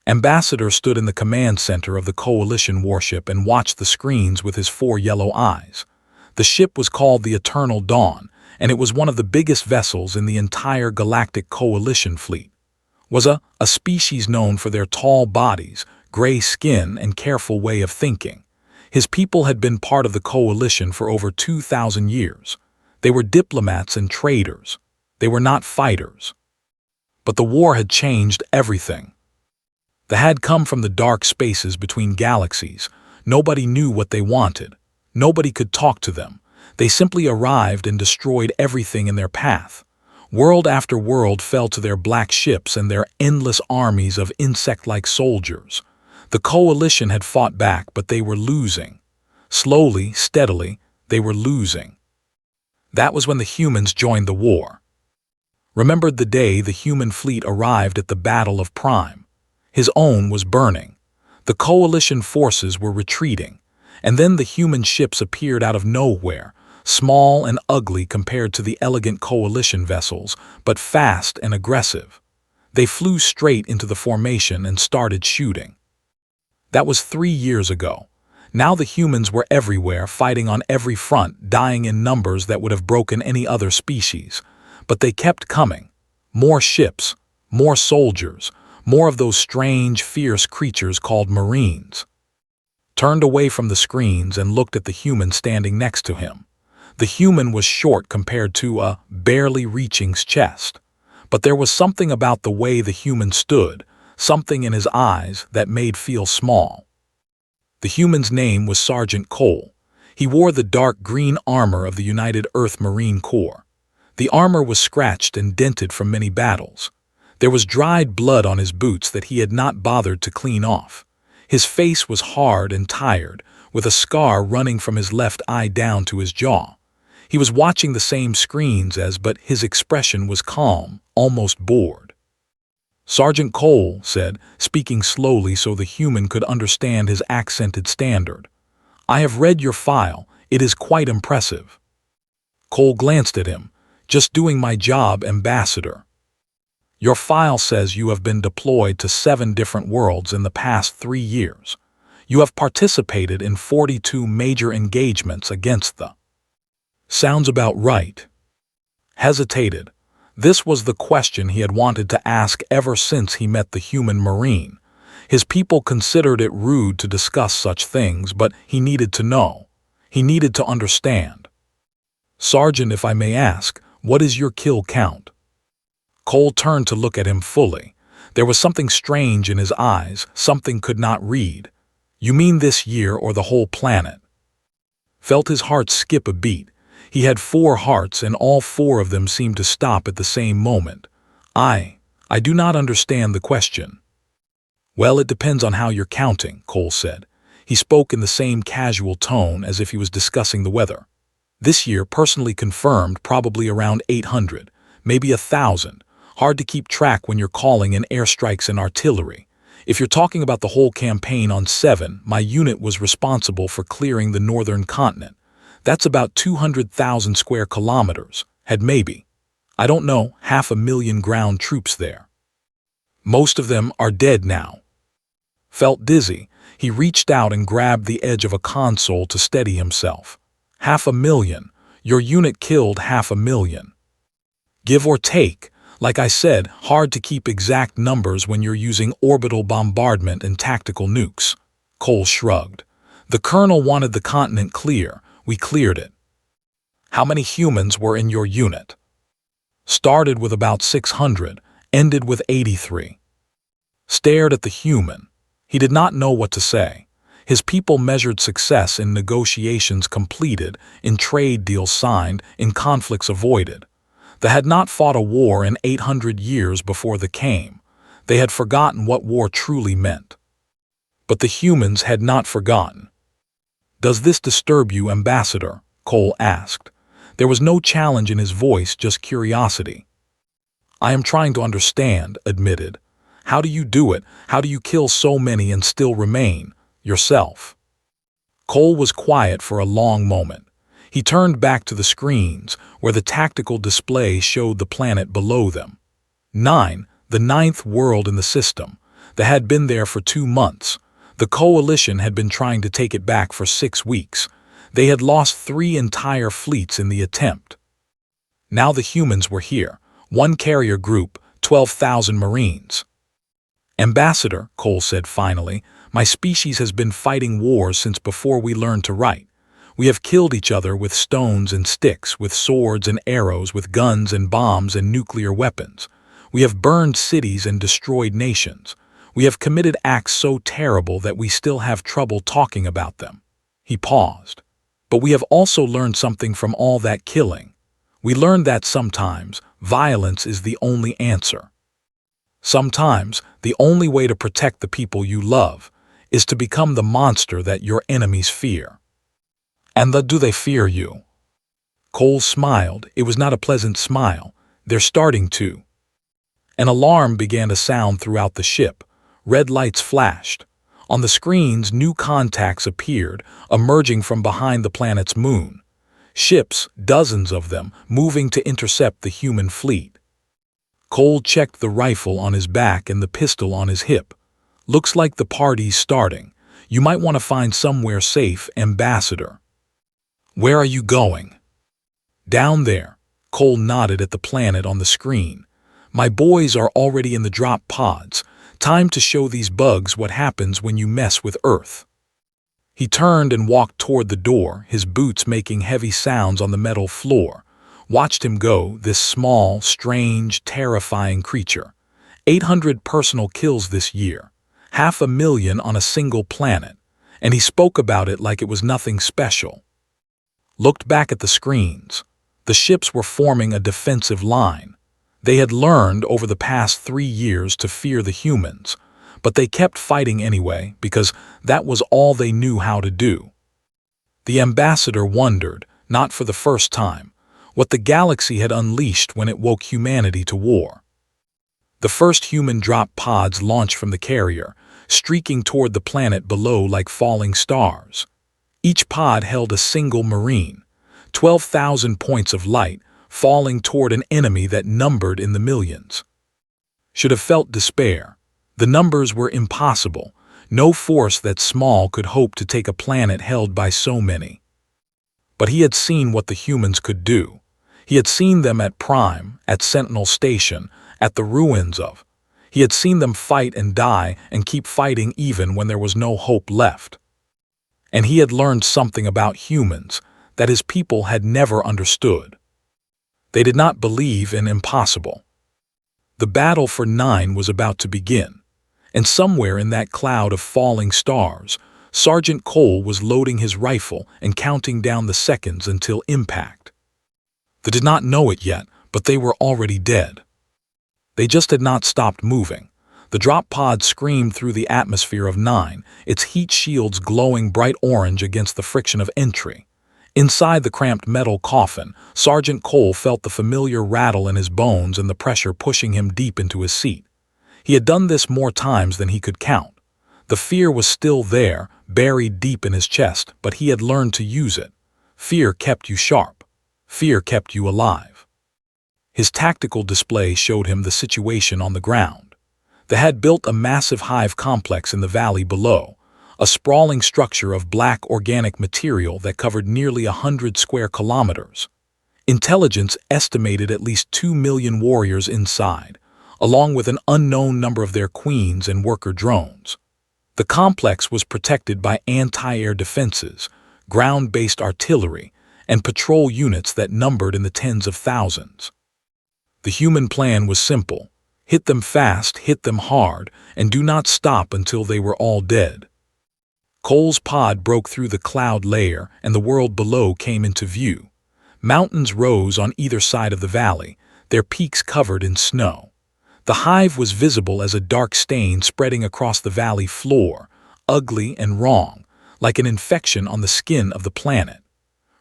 Ambassador stood in the command center of the Coalition warship and watched the screens with his 4 yellow eyes. The ship was called the Eternal Dawn, and it was one of the biggest vessels in the entire Galactic Coalition fleet. Was a species known for their tall bodies, gray skin, and careful way of thinking. His people had been part of the Coalition for over 2,000 years. They were diplomats and traders. They were not fighters. But the war had changed everything. They had come from the dark spaces between galaxies. Nobody knew what they wanted. Nobody could talk to them. They simply arrived and destroyed everything in their path. World after world fell to their black ships and their endless armies of insect-like soldiers. The Coalition had fought back, but they were losing. Slowly, steadily, they were losing. That was when the humans joined the war. Remembered the day the human fleet arrived at the Battle of Prime. His own was burning. The Coalition forces were retreating. And then the human ships appeared out of nowhere, small and ugly compared to the elegant Coalition vessels, but fast and aggressive. They flew straight into the formation and started shooting. That was 3 years ago. Now the humans were everywhere, fighting on every front, dying in numbers that would have broken any other species. But they kept coming. More ships, more soldiers, more of those strange, fierce creatures called Marines. Turned away from the screens and looked at the human standing next to him. The human was short compared to a barely reaching chest. But there was something about the way the human stood, something in his eyes that made feel small. The human's name was Sergeant Cole. He wore the dark green armor of the United Earth Marine Corps. The armor was scratched and dented from many battles. There was dried blood on his boots that he had not bothered to clean off. His face was hard and tired, with a scar running from his left eye down to his jaw. He was watching the same screens but his expression was calm, almost bored. Sergeant Cole said, speaking slowly so the human could understand his accented standard. "I have read your file. It is quite impressive." Cole glanced at him. "Just doing my job, Ambassador." "Your file says you have been deployed to 7 different worlds in the past 3 years. You have participated in 42 major engagements against the..." "Sounds about right." Hesitated. This was the question he had wanted to ask ever since he met the human Marine. His people considered it rude to discuss such things, but he needed to know. He needed to understand. "Sergeant, if I may ask, what is your kill count?" Cole turned to look at him fully. There was something strange in his eyes, something could not read. "You mean this year or the whole planet?" Felt his heart skip a beat. He had 4 hearts and all 4 of them seemed to stop at the same moment. I do not understand the question." "Well, it depends on how you're counting," Cole said. He spoke in the same casual tone as if he was discussing the weather. "This year, personally confirmed, probably around 800, maybe 1,000. Hard to keep track when you're calling in airstrikes and artillery. If you're talking about the whole campaign on 7, my unit was responsible for clearing the northern continent. That's about 200,000 square kilometers, had maybe, I don't know, 500,000 ground troops there. Most of them are dead now." Felt dizzy. He reached out and grabbed the edge of a console to steady himself. 500,000. Your unit killed 500,000. Give or take. Like I said, hard to keep exact numbers when you're using orbital bombardment and tactical nukes. Cole shrugged. "The colonel wanted the continent clear. We cleared it." "How many humans were in your unit?" "Started with about 600, ended with 83. Stared at the human. He did not know what to say. His people measured success in negotiations completed, in trade deals signed, in conflicts avoided. They had not fought a war in 800 years before they came. They had forgotten what war truly meant. But the humans had not forgotten. "Does this disturb you, Ambassador?" Cole asked. There was no challenge in his voice, just curiosity. "I am trying to understand," admitted. "How do you do it? How do you kill so many and still remain yourself?" Cole was quiet for a long moment. He turned back to the screens, where the tactical display showed the planet below them. 9, the 9th world in the system. They had been there for 2 months. The coalition had been trying to take it back for 6 weeks. They had lost 3 entire fleets in the attempt. Now the humans were here. 1 carrier group, 12,000 Marines. "Ambassador," Cole said finally, "my species has been fighting wars since before we learned to write. We have killed each other with stones and sticks, with swords and arrows, with guns and bombs and nuclear weapons. We have burned cities and destroyed nations. We have committed acts so terrible that we still have trouble talking about them." He paused. "But we have also learned something from all that killing. We learned that sometimes violence is the only answer. Sometimes the only way to protect the people you love is to become the monster that your enemies fear." "And do they fear you?" Cole smiled. It was not a pleasant smile. "They're starting to." An alarm began to sound throughout the ship. Red lights flashed. On the screens, new contacts appeared, emerging from behind the planet's moon. Ships, dozens of them, moving to intercept the human fleet. Cole checked the rifle on his back and the pistol on his hip. "Looks like the party's starting. You might want to find somewhere safe, Ambassador." "Where are you going?" "Down there." Cole nodded at the planet on the screen. "My boys are already in the drop pods. Time to show these bugs what happens when you mess with Earth." He turned and walked toward the door, his boots making heavy sounds on the metal floor. Watched him go, this small, strange, terrifying creature. 800 personal kills this year. 500,000 on a single planet. And he spoke about it like it was nothing special. Looked back at the screens. The ships were forming a defensive line. They had learned over the past 3 years to fear the humans, but they kept fighting anyway because that was all they knew how to do. The ambassador wondered, not for the first time, what the galaxy had unleashed when it woke humanity to war. The first human drop pods launched from the carrier, streaking toward the planet below like falling stars. Each pod held a single Marine, 12,000 points of light, falling toward an enemy that numbered in the millions. Should have felt despair. The numbers were impossible. No force that small could hope to take a planet held by so many. But he had seen what the humans could do. He had seen them at Prime, at Sentinel Station, at the ruins of. He had seen them fight and die and keep fighting even when there was no hope left. And he had learned something about humans that his people had never understood. They did not believe in impossible. The battle for 9 was about to begin. And somewhere in that cloud of falling stars, Sergeant Cole was loading his rifle and counting down the seconds until impact. They did not know it yet, but they were already dead. They just had not stopped moving. The drop pod screamed through the atmosphere of 9, its heat shields glowing bright orange against the friction of entry. Inside the cramped metal coffin, Sergeant Cole felt the familiar rattle in his bones and the pressure pushing him deep into his seat. He had done this more times than he could count. The fear was still there, buried deep in his chest, but he had learned to use it. Fear kept you sharp. Fear kept you alive. His tactical display showed him the situation on the ground. They had built a massive hive complex in the valley below, a sprawling structure of black organic material that covered nearly 100 square kilometers. Intelligence estimated at least 2 million warriors inside, along with an unknown number of their queens and worker drones. The complex was protected by anti-air defenses, ground-based artillery, and patrol units that numbered in the tens of thousands. The human plan was simple: hit them fast, hit them hard, and do not stop until they were all dead. Cole's pod broke through the cloud layer, and the world below came into view. Mountains rose on either side of the valley, their peaks covered in snow. The hive was visible as a dark stain spreading across the valley floor, ugly and wrong, like an infection on the skin of the planet.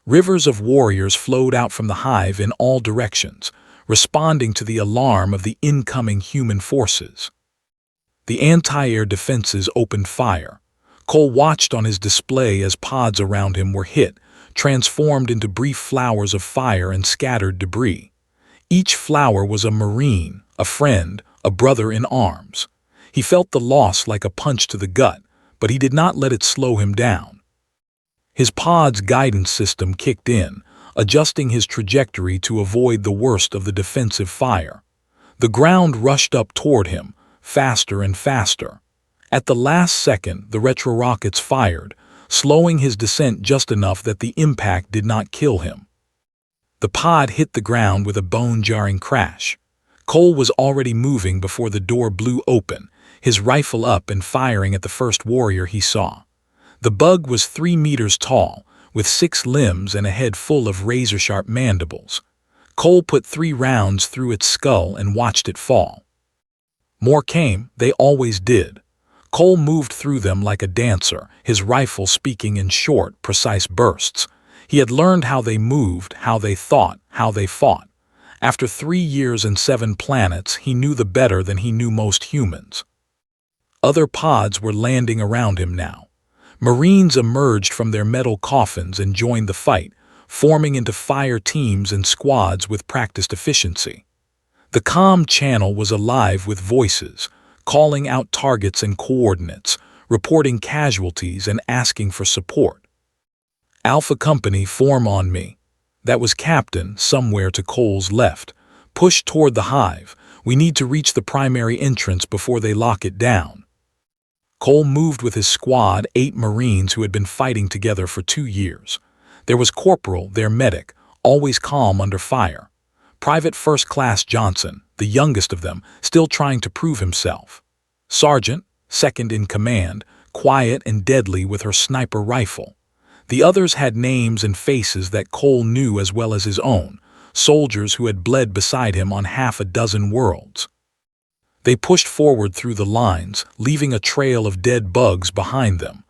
Rivers of warriors flowed out from the hive in all directions, responding to the alarm of the incoming human forces. The anti-air defenses opened fire. Cole watched on his display as pods around him were hit, transformed into brief flowers of fire and scattered debris. Each flower was a Marine, a friend, a brother in arms. He felt the loss like a punch to the gut, but he did not let it slow him down. His pod's guidance system kicked in, adjusting his trajectory to avoid the worst of the defensive fire. The ground rushed up toward him, faster and faster. At the last second, the retro rockets fired, slowing his descent just enough that the impact did not kill him. The pod hit the ground with a bone-jarring crash. Cole was already moving before the door blew open, his rifle up and firing at the first warrior he saw. The bug was 3 meters tall, with 6 limbs and a head full of razor-sharp mandibles. Cole put 3 rounds through its skull and watched it fall. More came, they always did. Cole moved through them like a dancer, his rifle speaking in short, precise bursts. He had learned how they moved, how they thought, how they fought. After 3 years and 7 planets, he knew the better than he knew most humans. Other pods were landing around him now. Marines emerged from their metal coffins and joined the fight, forming into fire teams and squads with practiced efficiency. The comm channel was alive with voices, calling out targets and coordinates, reporting casualties and asking for support. Alpha Company, form on me. That was Captain, somewhere to Cole's left. Push toward the hive. We need to reach the primary entrance before they lock it down. Cole moved with his squad, 8 Marines who had been fighting together for 2 years. There was Corporal, their medic, always calm under fire. Private First Class Johnson, the youngest of them, still trying to prove himself. Sergeant, second in command, quiet and deadly with her sniper rifle. The others had names and faces that Cole knew as well as his own, soldiers who had bled beside him on half a dozen worlds. They pushed forward through the lines, leaving a trail of dead bugs behind them.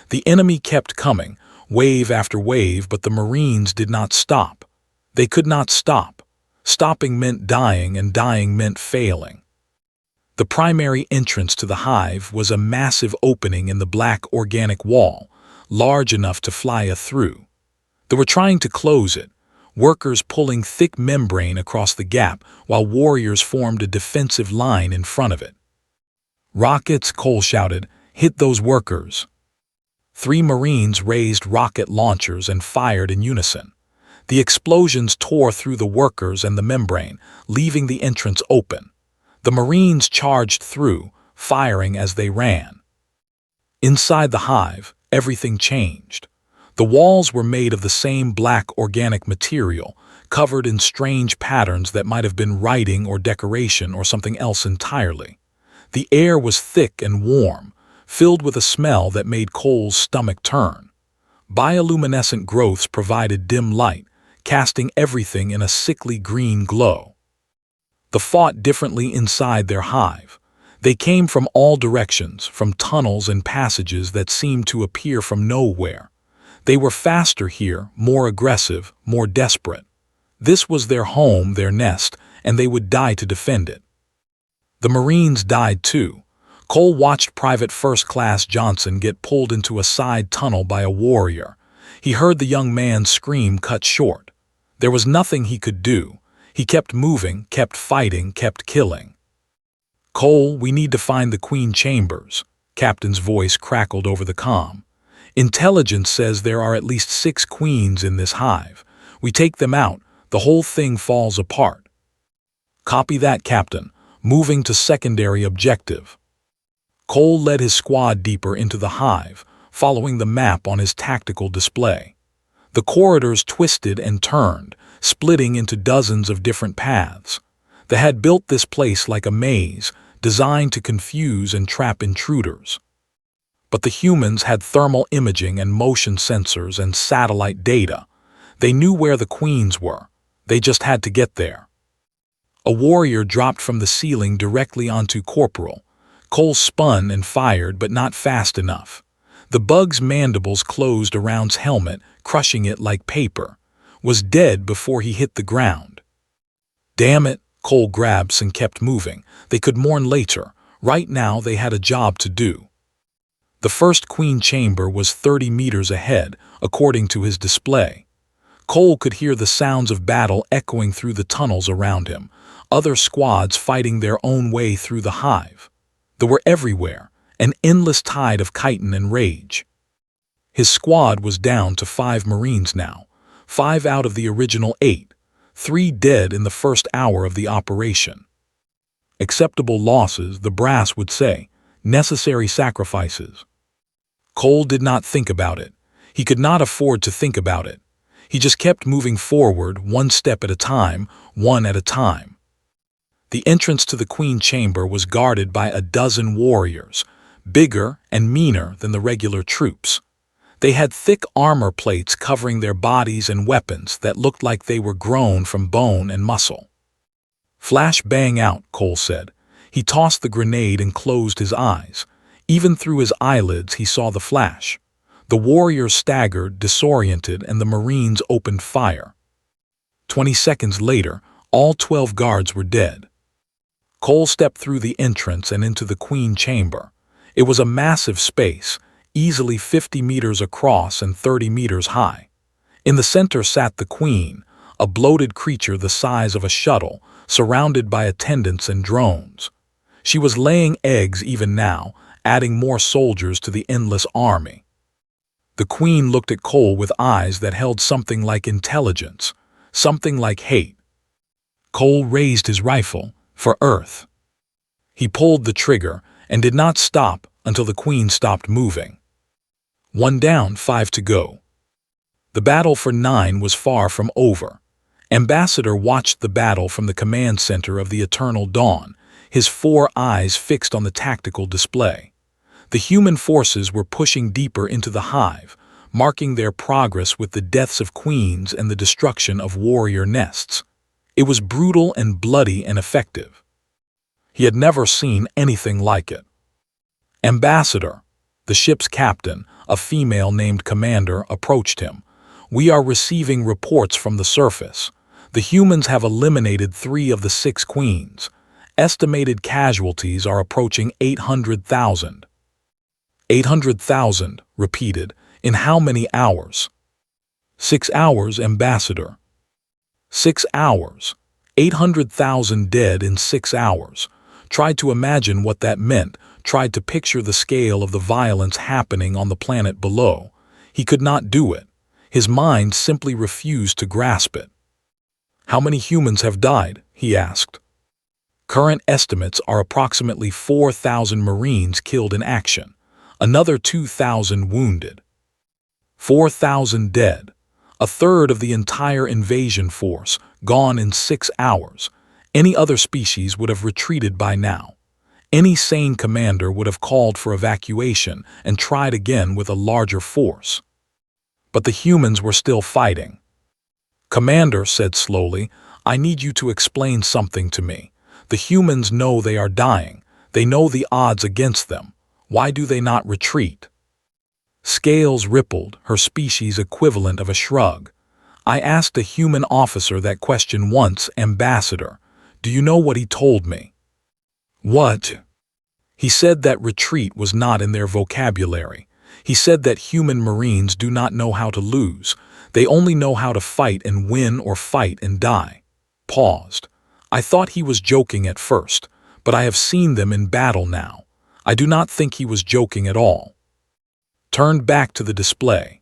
The enemy kept coming, wave after wave, but the Marines did not stop. They could not stop. Stopping meant dying, and dying meant failing. The primary entrance to the hive was a massive opening in the black organic wall, large enough to fly through. They were trying to close it, workers pulling thick membrane across the gap while warriors formed a defensive line in front of it. Rockets, Cole shouted, hit those workers. 3 Marines raised rocket launchers and fired in unison. The explosions tore through the workers and the membrane, leaving the entrance open. The Marines charged through, firing as they ran. Inside the hive, everything changed. The walls were made of the same black organic material, covered in strange patterns that might have been writing or decoration or something else entirely. The air was thick and warm, filled with a smell that made Cole's stomach turn. Bioluminescent growths provided dim light, casting everything in a sickly green glow. They fought differently inside their hive. They came from all directions, from tunnels and passages that seemed to appear from nowhere. They were faster here, more aggressive, more desperate. This was their home, their nest, and they would die to defend it. The Marines died too. Cole watched Private First Class Johnson get pulled into a side tunnel by a warrior. He heard the young man's scream cut short. There was nothing he could do. He kept moving, kept fighting, kept killing. Cole, we need to find the Queen Chambers. Captain's voice crackled over the comm. Intelligence says there are at least 6 queens in this hive. We take them out, the whole thing falls apart. Copy that, Captain. Moving to secondary objective. Cole led his squad deeper into the hive, following the map on his tactical display. The corridors twisted and turned, splitting into dozens of different paths. They had built this place like a maze, designed to confuse and trap intruders. But the humans had thermal imaging and motion sensors and satellite data. They knew where the queens were. They just had to get there. A warrior dropped from the ceiling directly onto Corporal. Cole spun and fired, but not fast enough. The bug's mandibles closed around's helmet, crushing it like paper. Was dead before he hit the ground. Damn it, Cole grabbed and kept moving. They could mourn later. Right now they had a job to do. The first queen chamber was 30 meters ahead, according to his display. Cole could hear the sounds of battle echoing through the tunnels around him, other squads fighting their own way through the hive. They were everywhere, an endless tide of chitin and rage. His squad was down to 5 Marines now, 5 out of the original 8, 3 dead in the first hour of the operation. Acceptable losses, the brass would say, necessary sacrifices. Cole did not think about it. He could not afford to think about it. He just kept moving forward, one step at a time, one at a time. The entrance to the Queen Chamber was guarded by a dozen warriors, bigger and meaner than the regular troops. They had thick armor plates covering their bodies and weapons that looked like they were grown from bone and muscle. "Flash bang out," Cole said. He tossed the grenade and closed his eyes. Even through his eyelids he saw the flash. The warriors staggered, disoriented, and the Marines opened fire. 20 seconds later, all 12 guards were dead. Cole stepped through the entrance and into the Queen Chamber. It was a massive space, easily 50 meters across and 30 meters high. In the center sat the Queen, a bloated creature the size of a shuttle, surrounded by attendants and drones. She was laying eggs even now, adding more soldiers to the endless army. The Queen looked at Cole with eyes that held something like intelligence, something like hate. Cole raised his rifle, for Earth. He pulled the trigger and did not stop until the Queen stopped moving. 1 down, 5 to go. The battle for 9 was far from over. Ambassador watched the battle from the command center of the Eternal Dawn, his 4 eyes fixed on the tactical display. The human forces were pushing deeper into the hive, marking their progress with the deaths of queens and the destruction of warrior nests. It was brutal and bloody and effective. He had never seen anything like it. "Ambassador," the ship's captain, a female named Commander, approached him. "We are receiving reports from the surface. The humans have eliminated 3 of the 6 queens. Estimated casualties are approaching 800,000. 800,000, repeated. In how many hours? 6 hours, Ambassador. 6 hours. 800,000 dead in 6 hours. Tried to imagine what that meant, tried to picture the scale of the violence happening on the planet below. He could not do it. His mind simply refused to grasp it. "How many humans have died?" he asked. "Current estimates are approximately 4,000 Marines killed in action, another 2,000 wounded. 4,000 dead, a third of the entire invasion force, gone in 6 hours. Any other species would have retreated by now. Any sane commander would have called for evacuation and tried again with a larger force. But the humans were still fighting. "Commander," said slowly, "I need you to explain something to me. The humans know they are dying. They know the odds against them. Why do they not retreat?" Scales rippled, her species equivalent of a shrug. "I asked a human officer that question once, Ambassador. Do you know what he told me?" "What?" "He said that retreat was not in their vocabulary. He said that human Marines do not know how to lose. They only know how to fight and win or fight and die." Paused. "I thought he was joking at first, but I have seen them in battle now. I do not think he was joking at all." Turned back to the display.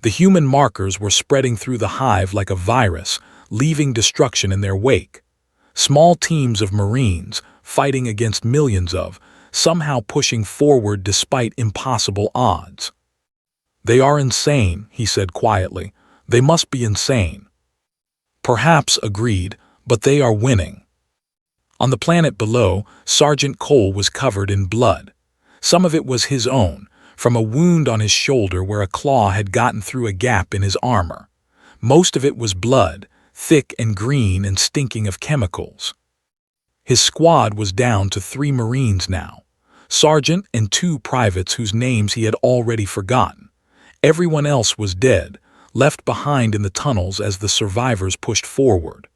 The human markers were spreading through the hive like a virus, leaving destruction in their wake. Small teams of Marines, fighting against millions of, somehow pushing forward despite impossible odds. "They are insane," he said quietly. "They must be insane." "Perhaps," agreed, "but they are winning." On the planet below, Sergeant Cole was covered in blood. Some of it was his own, from a wound on his shoulder where a claw had gotten through a gap in his armor. Most of it was blood, thick and green and stinking of chemicals. His squad was down to 3 Marines now, sergeant and 2 privates whose names he had already forgotten. Everyone else was dead, left behind in the tunnels as the survivors pushed forward.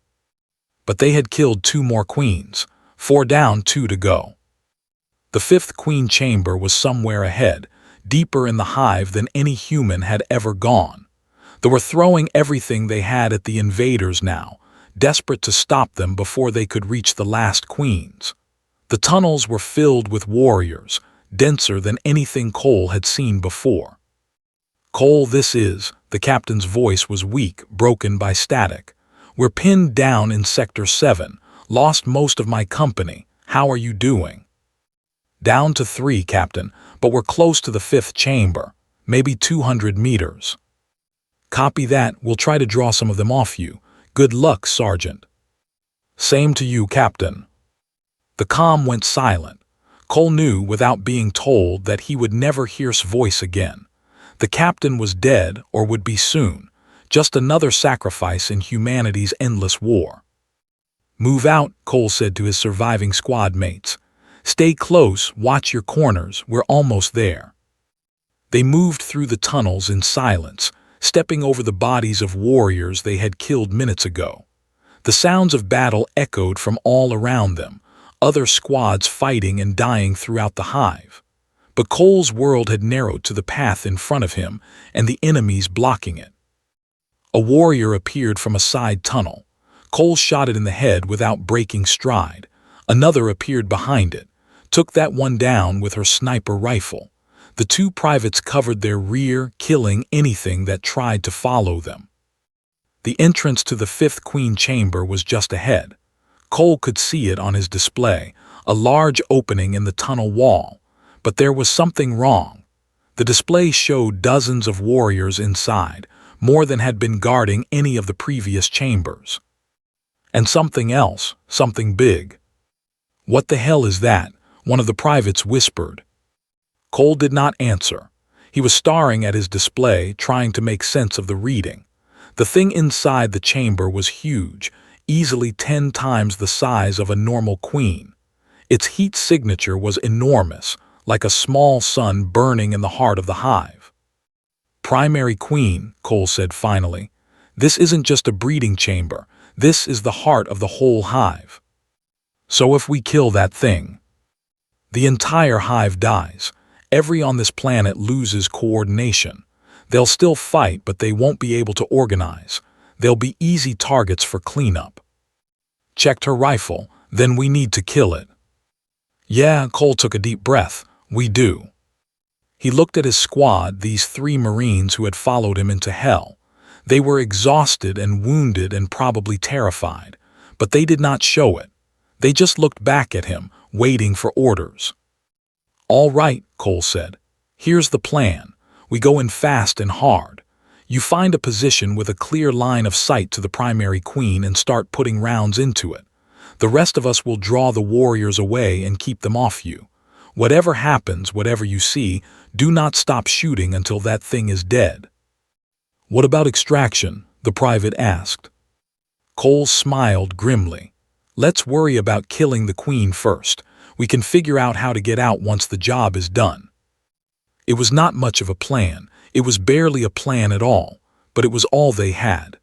But they had killed 2 more queens, 4 down, 2 to go. The 5th queen chamber was somewhere ahead, deeper in the hive than any human had ever gone. They were throwing everything they had at the invaders now, desperate to stop them before they could reach the last queens. The tunnels were filled with warriors, denser than anything Cole had seen before. "Cole, the captain's voice was weak, broken by static. "We're pinned down in Sector 7, lost most of my company. How are you doing?" "Down to 3, Captain, but we're close to the 5th chamber, maybe 200 meters. "Copy that, we'll try to draw some of them off you. Good luck, Sergeant." "Same to you, Captain." The comm went silent. Cole knew without being told that he would never hear his voice again. The captain was dead, or would be soon, just another sacrifice in humanity's endless war. "Move out," Cole said to his surviving squad mates. "Stay close, watch your corners, we're almost there." They moved through the tunnels in silence, stepping over the bodies of warriors they had killed minutes ago. The sounds of battle echoed from all around them, other squads fighting and dying throughout the hive. But Cole's world had narrowed to the path in front of him and the enemies blocking it. A warrior appeared from a side tunnel. Cole shot it in the head without breaking stride. Another appeared behind it, took that one down with her sniper rifle. The 2 privates covered their rear, killing anything that tried to follow them. The entrance to the 5th Queen chamber was just ahead. Cole could see it on his display, a large opening in the tunnel wall. But there was something wrong. The display showed dozens of warriors inside, more than had been guarding any of the previous chambers. And something else, something big. "What the hell is that?" one of the privates whispered. Cole did not answer. He was staring at his display, trying to make sense of the reading. The thing inside the chamber was huge, easily 10 times the size of a normal queen. Its heat signature was enormous, like a small sun burning in the heart of the hive. "Primary queen," Cole said finally. "This isn't just a breeding chamber. This is the heart of the whole hive. So if we kill that thing, the entire hive dies. Every on this planet loses coordination. They'll still fight, but they won't be able to organize. They'll be easy targets for cleanup." Checked her rifle. "Then we need to kill it." "Yeah," Cole took a deep breath. "We do." He looked at his squad, these 3 Marines who had followed him into hell. They were exhausted and wounded and probably terrified, but they did not show it. They just looked back at him, waiting for orders. "All right," Cole said. "Here's the plan. We go in fast and hard. You find a position with a clear line of sight to the primary queen and start putting rounds into it. The rest of us will draw the warriors away and keep them off you. Whatever happens, whatever you see, do not stop shooting until that thing is dead." "What about extraction?" the private asked. Cole smiled grimly. "Let's worry about killing the queen first. We can figure out how to get out once the job is done." It was not much of a plan. It was barely a plan at all, but it was all they had.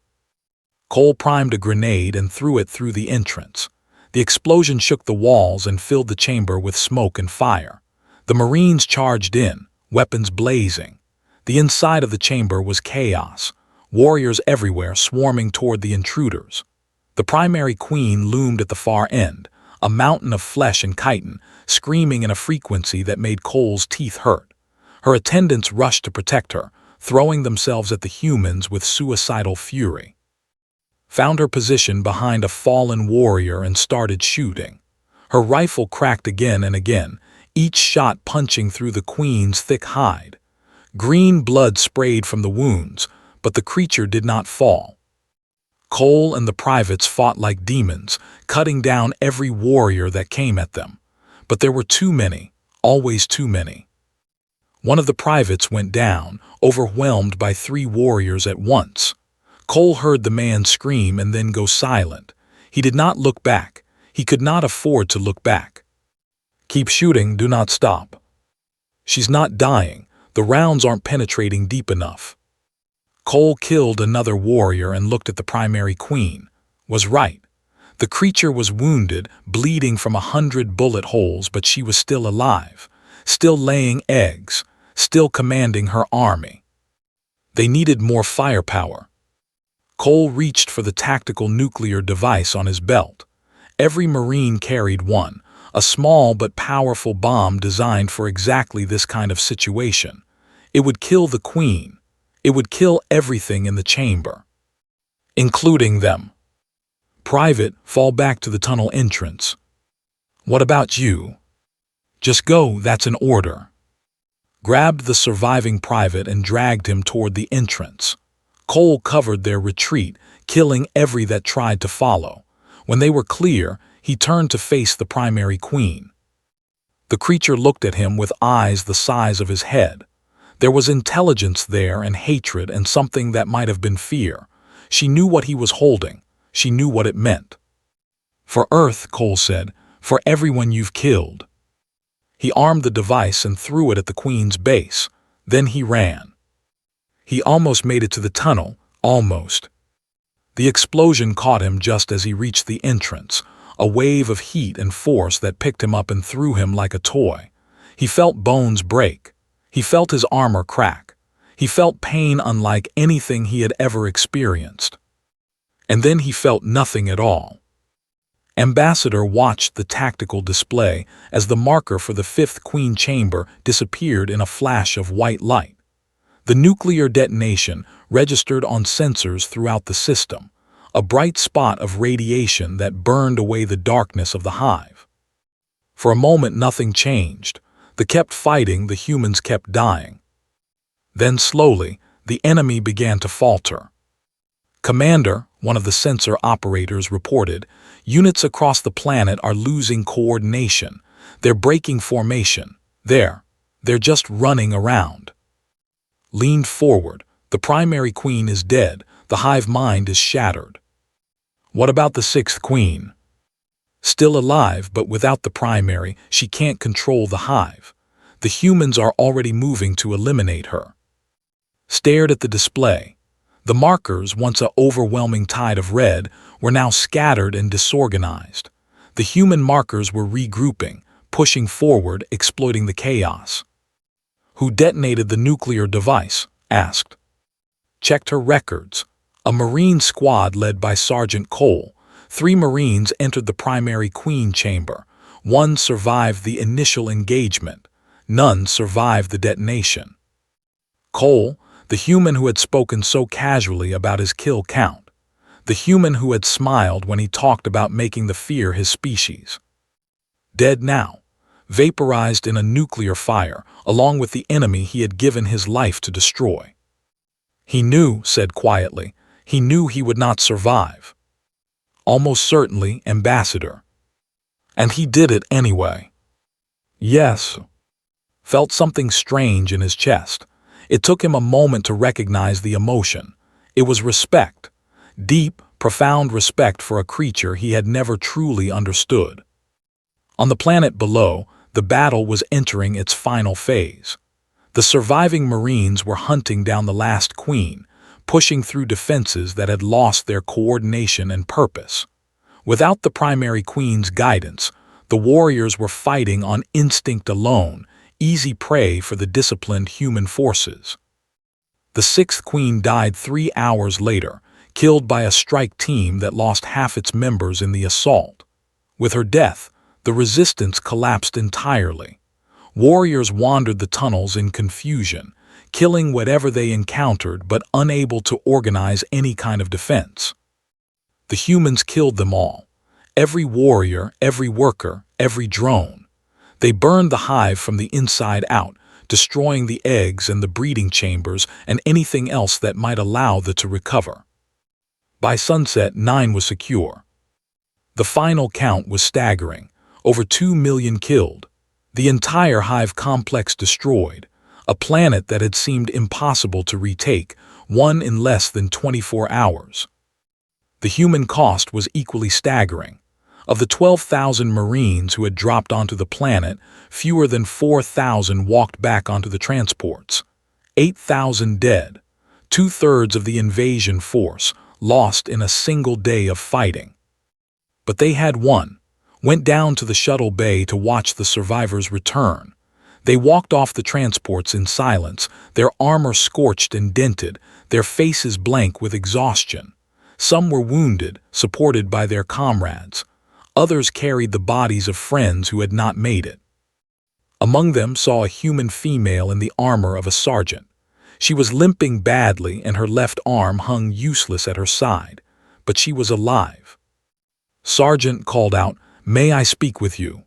Cole primed a grenade and threw it through the entrance. The explosion shook the walls and filled the chamber with smoke and fire. The Marines charged in, weapons blazing. The inside of the chamber was chaos, warriors everywhere swarming toward the intruders. The primary queen loomed at the far end, a mountain of flesh and chitin, screaming in a frequency that made Cole's teeth hurt. Her attendants rushed to protect her, throwing themselves at the humans with suicidal fury. Found her position behind a fallen warrior and started shooting. Her rifle cracked again and again, each shot punching through the queen's thick hide. Green blood sprayed from the wounds, but the creature did not fall. Cole and the privates fought like demons, cutting down every warrior that came at them. But there were too many, always too many. One of the privates went down, overwhelmed by 3 warriors at once. Cole heard the man scream and then go silent. He did not look back. He could not afford to look back. "Keep shooting, do not stop." "She's not dying. The rounds aren't penetrating deep enough." Cole killed another warrior and looked at the primary queen. Was right. The creature was wounded, bleeding from 100 bullet holes, but she was still alive, still laying eggs, still commanding her army. They needed more firepower. Cole reached for the tactical nuclear device on his belt. Every Marine carried one, a small but powerful bomb designed for exactly this kind of situation. It would kill the queen. It would kill everything in the chamber, including them. Private, fall back to the tunnel entrance. What about you? Just go, that's an order. Grabbed the surviving private and dragged him toward the entrance. Cole covered their retreat, killing every that tried to follow. When they were clear, he turned to face the primary queen. The creature looked at him with eyes the size of his head. There was intelligence there and hatred and something that might have been fear. She knew what he was holding. She knew what it meant. For Earth, Cole said, for everyone you've killed. He armed the device and threw it at the queen's base. Then he ran. He almost made it to the tunnel, almost. The explosion caught him just as he reached the entrance, a wave of heat and force that picked him up and threw him like a toy. He felt bones break. He felt his armor crack. He felt pain unlike anything he had ever experienced. And then he felt nothing at all. Ambassador watched the tactical display as the marker for the fifth queen chamber disappeared in a flash of white light. The nuclear detonation registered on sensors throughout the system, a bright spot of radiation that burned away the darkness of the hive. For a moment nothing changed. They kept fighting, the humans kept dying. Then slowly, the enemy began to falter. Commander, one of the sensor operators reported, units across the planet are losing coordination. They're breaking formation. They're just running around. Leaned forward. The primary queen is dead. The hive mind is shattered. What about the sixth queen? Still alive, but without the primary, she can't control the hive. The humans are already moving to eliminate her. Stared at the display. The markers, once an overwhelming tide of red, were now scattered and disorganized. The human markers were regrouping, pushing forward, exploiting the chaos. Who detonated the nuclear device? Asked. Checked her records. A Marine squad led by Sergeant Cole. 3 Marines entered the primary queen chamber. 1 survived the initial engagement. None survived the detonation. Cole, the human who had spoken so casually about his kill count. The human who had smiled when he talked about making the fear his species. Dead now, vaporized in a nuclear fire, along with the enemy he had given his life to destroy. He knew, said quietly, he knew he would not survive. Almost certainly, Ambassador. And he did it anyway. Yes. Felt something strange in his chest. It took him a moment to recognize the emotion. It was respect. Deep, profound respect for a creature he had never truly understood. On the planet below, the battle was entering its final phase. The surviving Marines were hunting down the last queen, pushing through defenses that had lost their coordination and purpose. Without the primary queen's guidance, the warriors were fighting on instinct alone, easy prey for the disciplined human forces. The sixth queen died 3 hours later, killed by a strike team that lost half its members in the assault. With her death, the resistance collapsed entirely. Warriors wandered the tunnels in confusion, killing whatever they encountered but unable to organize any kind of defense. The humans killed them all. Every warrior, every worker, every drone. They burned the hive from the inside out, destroying the eggs and the breeding chambers and anything else that might allow them to recover. By sunset, 9 was secure. The final count was staggering. Over 2 million killed. The entire hive complex destroyed. A planet that had seemed impossible to retake, won in less than 24 hours. The human cost was equally staggering. Of the 12,000 Marines who had dropped onto the planet, fewer than 4,000 walked back onto the transports. 8,000 dead. 2/3 of the invasion force lost in a single day of fighting. But they had won. Went down to the shuttle bay to watch the survivors return. They walked off the transports in silence, their armor scorched and dented, their faces blank with exhaustion. Some were wounded, supported by their comrades. Others carried the bodies of friends who had not made it. Among them saw a human female in the armor of a sergeant. She was limping badly and her left arm hung useless at her side, but she was alive. Sergeant called out, "May I speak with you?"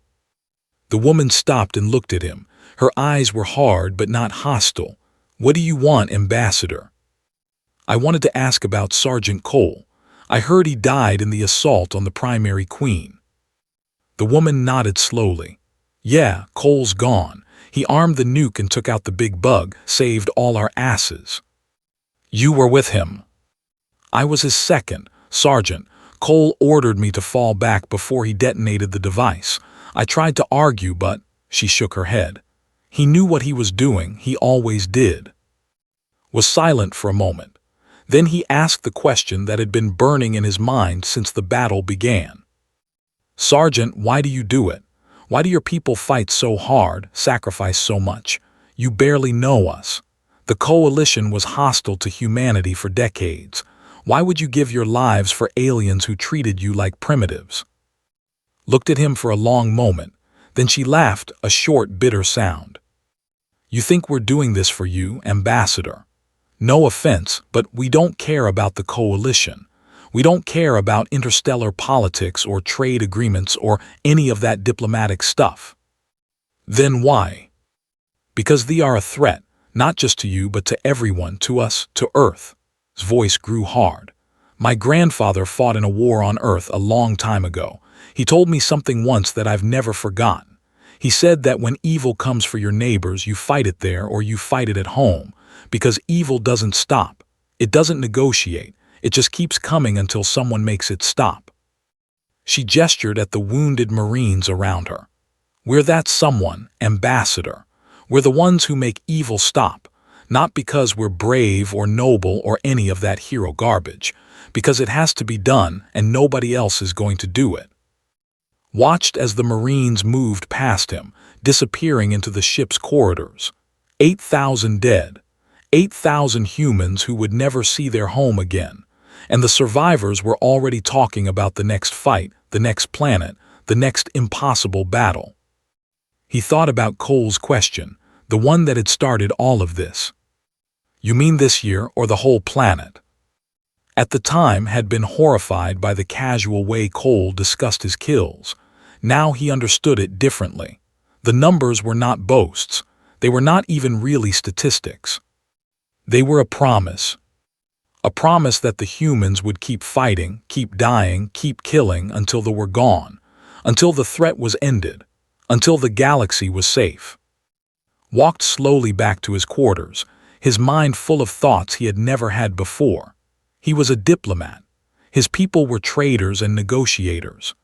The woman stopped and looked at him. Her eyes were hard but not hostile. "What do you want, Ambassador?" "I wanted to ask about Sergeant Cole. I heard he died in the assault on the Primary Queen." The woman nodded slowly. "Yeah, Cole's gone. He armed the nuke and took out the big bug, saved all our asses." "You were with him?" "I was his second, Sergeant. Cole ordered me to fall back before he detonated the device. I tried to argue, but—" she shook her head. "He knew what he was doing, he always did." Was silent for a moment. Then he asked the question that had been burning in his mind since the battle began. "Sergeant, why do you do it? Why do your people fight so hard, sacrifice so much? You barely know us. The Coalition was hostile to humanity for decades. Why would you give your lives for aliens who treated you like primitives?" Looked at him for a long moment. Then she laughed, a short, bitter sound. "You think we're doing this for you, Ambassador? No offense, but we don't care about the Coalition. We don't care about interstellar politics or trade agreements or any of that diplomatic stuff." "Then why?" "Because they are a threat, not just to you but to everyone, to us, to Earth." His voice grew hard. "My grandfather fought in a war on Earth a long time ago. He told me something once that I've never forgotten. He said that when evil comes for your neighbors, you fight it there or you fight it at home, because evil doesn't stop. It doesn't negotiate. It just keeps coming until someone makes it stop." She gestured at the wounded Marines around her. "We're that someone, Ambassador. We're the ones who make evil stop, not because we're brave or noble or any of that hero garbage, because it has to be done and nobody else is going to do it." Watched as the Marines moved past him, disappearing into the ship's corridors. 8,000 dead. 8,000 humans who would never see their home again. And the survivors were already talking about the next fight, the next planet, the next impossible battle. He thought about Cole's question, the one that had started all of this. "You mean this year or the whole planet?" At the time had been horrified by the casual way Cole discussed his kills. Now he understood it differently. The numbers were not boasts. They were not even really statistics. They were a promise. A promise that the humans would keep fighting, keep dying, keep killing until they were gone, until the threat was ended, until the galaxy was safe. Walked slowly back to his quarters, his mind full of thoughts he had never had before. He was a diplomat. His people were traders and negotiators.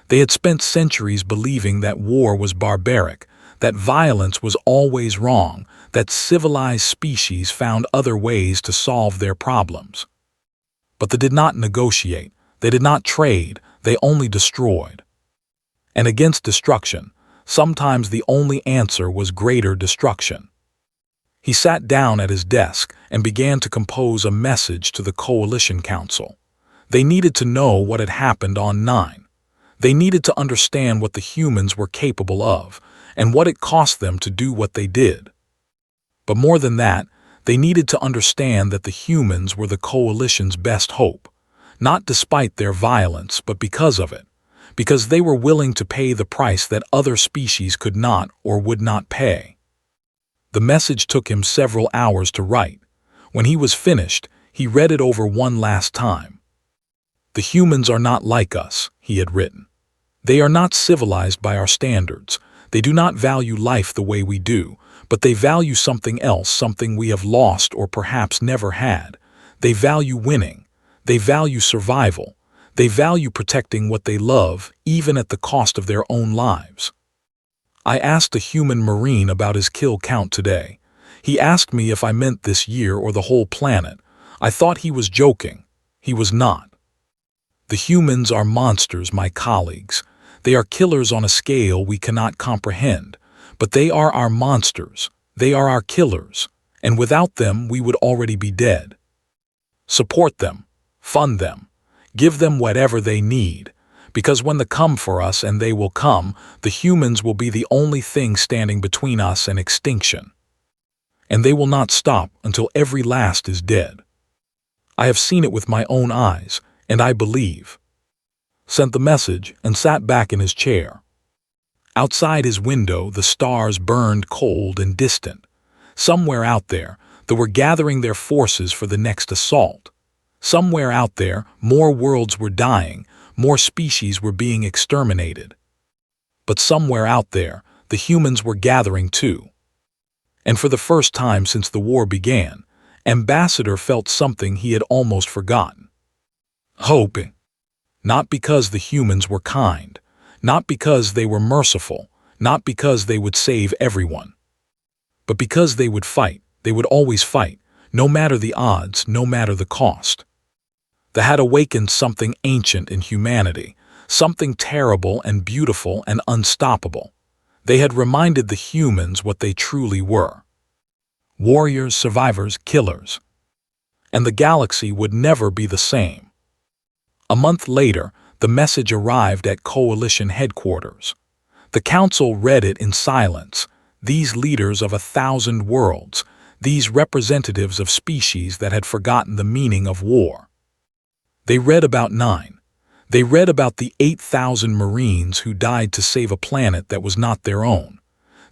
They had spent centuries believing that war was barbaric, that violence was always wrong, that civilized species found other ways to solve their problems. But they did not negotiate, they did not trade, they only destroyed. And against destruction, sometimes the only answer was greater destruction. He sat down at his desk and began to compose a message to the Coalition Council. They needed to know what had happened on 9. They needed to understand what the humans were capable of, and what it cost them to do what they did. But more than that, they needed to understand that the humans were the Coalition's best hope, not despite their violence, but because of it, because they were willing to pay the price that other species could not or would not pay. The message took him several hours to write. When he was finished, he read it over one last time. "The humans are not like us," he had written. "They are not civilized by our standards. They do not value life the way we do, but they value something else, something we have lost or perhaps never had. They value winning. They value survival. They value protecting what they love, even at the cost of their own lives." I asked a human Marine about his kill count today. He asked me if I meant this year or the whole planet. I thought he was joking. He was not. The humans are monsters, my colleagues. They are killers on a scale we cannot comprehend, but they are our monsters. They are our killers, and without them we would already be dead. Support them. Fund them. Give them whatever they need, Because when they come for us, and they will come, the humans will be the only thing standing between us and extinction. And they will not stop until every last is dead. I have seen it with my own eyes, and I believe. Sent the message and sat back in his chair. Outside his window, the stars burned cold and distant. Somewhere out there, they were gathering their forces for the next assault. Somewhere out there, more worlds were dying, more species were being exterminated. But somewhere out there, the humans were gathering too. And for the first time since the war began, Ambassador felt something he had almost forgotten. Hope. Not because the humans were kind, not because they were merciful, not because they would save everyone, but because they would fight. They would always fight, no matter the odds, no matter the cost. They had awakened something ancient in humanity, something terrible and beautiful and unstoppable. They had reminded the humans what they truly were. Warriors, survivors, killers. And the galaxy would never be the same. A month later, the message arrived at Coalition headquarters. The Council read it in silence. These leaders of 1,000 worlds, these representatives of species that had forgotten the meaning of war. They read about 9. They read about the 8,000 Marines who died to save a planet that was not their own.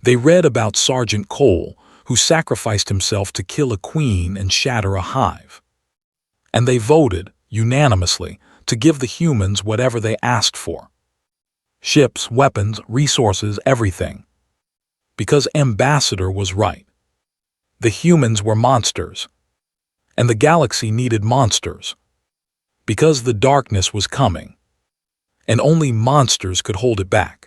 They read about Sergeant Cole, who sacrificed himself to kill a queen and shatter a hive. And they voted, unanimously, to give the humans whatever they asked for. Ships, weapons, resources, everything. Because Ambassador was right. The humans were monsters. And the galaxy needed monsters. Because the darkness was coming. And only monsters could hold it back.